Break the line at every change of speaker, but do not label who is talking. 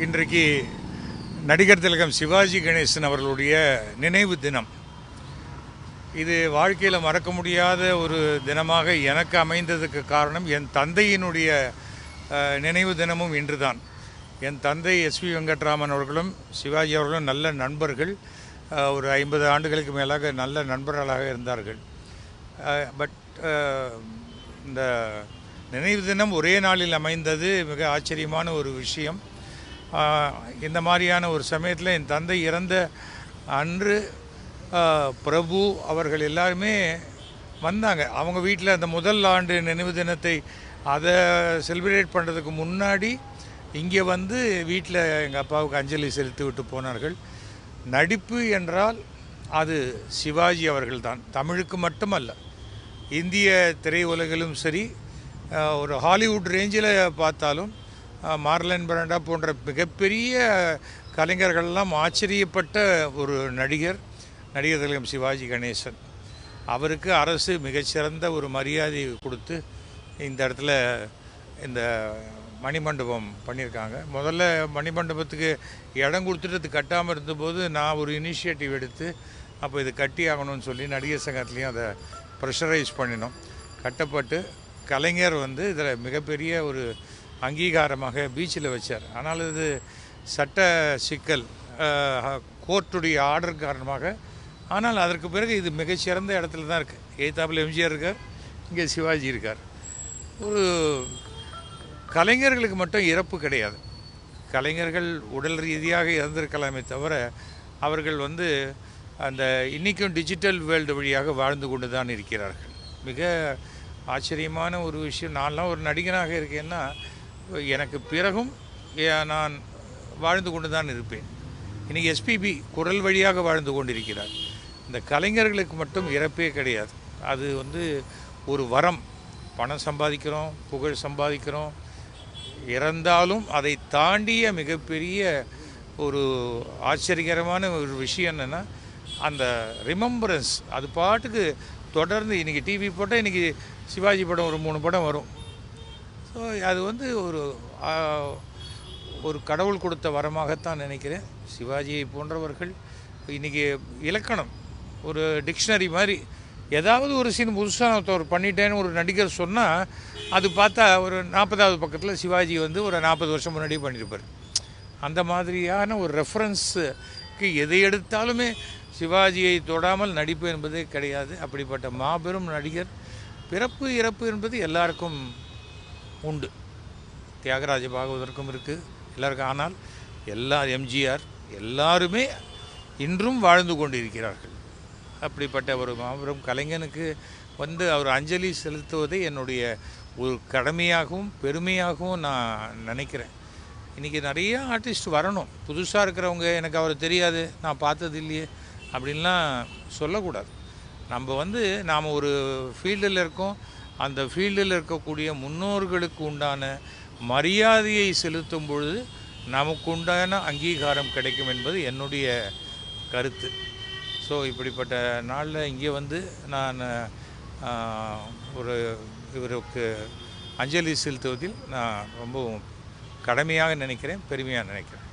இன்றைக்கு நடிகர் திலகம் சிவாஜி கணேசன் அவர்களுடைய நினைவு தினம். இது வாழ்க்கையில் மறக்க முடியாத ஒரு தினமாக எனக்கு அமைந்ததுக்கு காரணம் என் தந்தையினுடைய நினைவு தினமும் இன்றுதான். என் தந்தை எஸ்வி வெங்கட்ராமன் அவர்களும் சிவாஜி அவர்களும் நல்ல நண்பர்கள். ஒரு 50 ஆண்டுகளுக்கு மேலாக நல்ல நண்பர்களாக இருந்தார்கள். பட் இந்த நினைவு தினம் ஒரே நாளில் அமைந்தது மிக ஆச்சரியமான ஒரு விஷயம். இந்த மாதிரியான ஒரு சமயத்தில் என் தந்தை இறந்த அன்று பிரபு அவர்கள் எல்லாருமே வந்தாங்க. அவங்க வீட்டில் அந்த முதல் ஆண்டு நினைவு தினத்தை அதை செலிப்ரேட் பண்ணுறதுக்கு முன்னாடி இங்கே வந்து வீட்டில் எங்கள் அப்பாவுக்கு அஞ்சலி செலுத்தி விட்டு போனார்கள். நடிப்பு என்றால் அது சிவாஜி அவர்கள் தான். தமிழுக்கு மட்டுமல்ல, இந்திய திரையுலகிலும் சரி, ஒரு ஹாலிவுட் ரேஞ்சில் பார்த்தாலும் மார்லன் பிரண்டா போன்ற மிகப்பெரிய கலைஞர்கள்லாம் ஆச்சரியப்பட்ட ஒரு நடிகர் திலகம் சிவாஜி கணேசன். அவருக்கு அரசு மிகச்சிறந்த ஒரு மரியாதை கொடுத்து இந்த இடத்துல இந்த மணிமண்டபம் பண்ணியிருக்காங்க. முதல்ல மணிமண்டபத்துக்கு இடம் கொடுத்துட்டு அது கட்டாமல் இருந்தபோது நான் ஒரு இனிஷியேட்டிவ் எடுத்து அப்போ இது கட்டி ஆகணும்னு சொல்லி நடிகர் சங்கத்துலேயும் அதை ப்ரெஷரைஸ் பண்ணினோம். கட்டப்பட்டு கலைஞர் வந்து இதில் மிகப்பெரிய ஒரு அங்கீகாரமாக பீச்சில் வச்சார். ஆனால் இது சட்ட சிக்கல், கோர்ட்டுடைய ஆர்டர் காரணமாக. ஆனால் அதற்கு பிறகு இது மிகச்சிறந்த இடத்துல தான் இருக்குது. எய்தாப்பில் எம்ஜிஆர் இருக்கார், இங்கே சிவாஜி இருக்கார். ஒரு கலைஞர்களுக்கு மட்டும் இறப்பு கிடையாது. கலைஞர்கள் உடல் ரீதியாக இறந்திருக்கலாமே தவிர அவர்கள் வந்து அந்த இன்றைக்கும் டிஜிட்டல் வேர்ல்டு வழியாக வாழ்ந்து கொண்டு தான் இருக்கிறார்கள். மிக ஆச்சரியமான ஒரு விஷயம். நான்லாம் ஒரு நடிகனாக இருக்கேன்னா எனக்கு பிறகும் நான் வாழ்ந்து கொண்டு தான் இருப்பேன். இன்றைக்கி எஸ்பிபி குரல் வழியாக வாழ்ந்து கொண்டிருக்கிறார். இந்த கலைஞர்களுக்கு மட்டும் இறப்பே கிடையாது. அது வந்து ஒரு வரம். பணம் சம்பாதிக்கிறோம், புகழ் சம்பாதிக்கிறோம், இறந்தாலும் அதை தாண்டிய மிகப்பெரிய ஒரு ஆச்சரியகரமான ஒரு விஷயம் என்னென்னா அந்த ரிமெம்பரன்ஸ். அது பாட்டுக்கு தொடர்ந்து இன்றைக்கி டிவி போட்டால் இன்றைக்கி சிவாஜி படம் ஒரு 3 படம் வரும். ஸோ அது வந்து ஒரு கடவுள் கொடுத்த வரமாகத்தான் நினைக்கிறேன். சிவாஜியை போன்றவர்கள் இன்றைக்கி இலக்கணம் ஒரு டிக்ஷனரி மாதிரி. ஏதாவது ஒரு சீன் புதுசாக ஒரு பண்ணிட்டேன்னு ஒரு நடிகர் சொன்னால் அது பார்த்தா ஒரு 40வது பக்கத்தில் சிவாஜி வந்து ஒரு 40 வருஷம் முன்னாடியே பண்ணியிருப்பார். அந்த மாதிரியான ஒரு ரெஃபரன்ஸுக்கு எதை எடுத்தாலுமே சிவாஜியை தொடாமல் நடிப்பு என்பதே கிடையாது. அப்படிப்பட்ட மாபெரும் நடிகர். பிறப்பு இறப்பு என்பது எல்லாருக்கும் உண்டு. தியாகராஜ பாகவதற்கும் இருக்குது எல்லாருக்கும். ஆனால் எம்ஜிஆர் எல்லாருமே இன்றும் வாழ்ந்து கொண்டிருக்கிறார்கள். அப்படிப்பட்ட ஒரு மாபெரும் கலைஞனுக்கு வந்து அவர் அஞ்சலி செலுத்துவதை என்னுடைய ஒரு கடமையாகவும் பெருமையாகவும் நான் நினைக்கிறேன். இன்றைக்கி நிறைய ஆர்டிஸ்ட் வரணும். புதுசாக இருக்கிறவங்க எனக்கு அவர் தெரியாது, நான் பார்த்தது இல்லையே அப்படின்லாம் சொல்லக்கூடாது. நம்ம வந்து நாம் ஒரு ஃபீல்டில் இருக்கோம். அந்த ஃபீல்டில் இருக்கக்கூடிய முன்னோர்களுக்கு உண்டான மரியாதையை செலுத்தும் பொழுது நமக்கு உண்டான அங்கீகாரம் கிடைக்கும் என்பது என்னுடைய கருத்து. ஸோ இப்படிப்பட்ட நாளில் இங்கே வந்து நான் இவருக்கு அஞ்சலி செலுத்துவதில் நான் ரொம்ப கடமையாக நினைக்கிறேன், பெருமையாக நினைக்கிறேன்.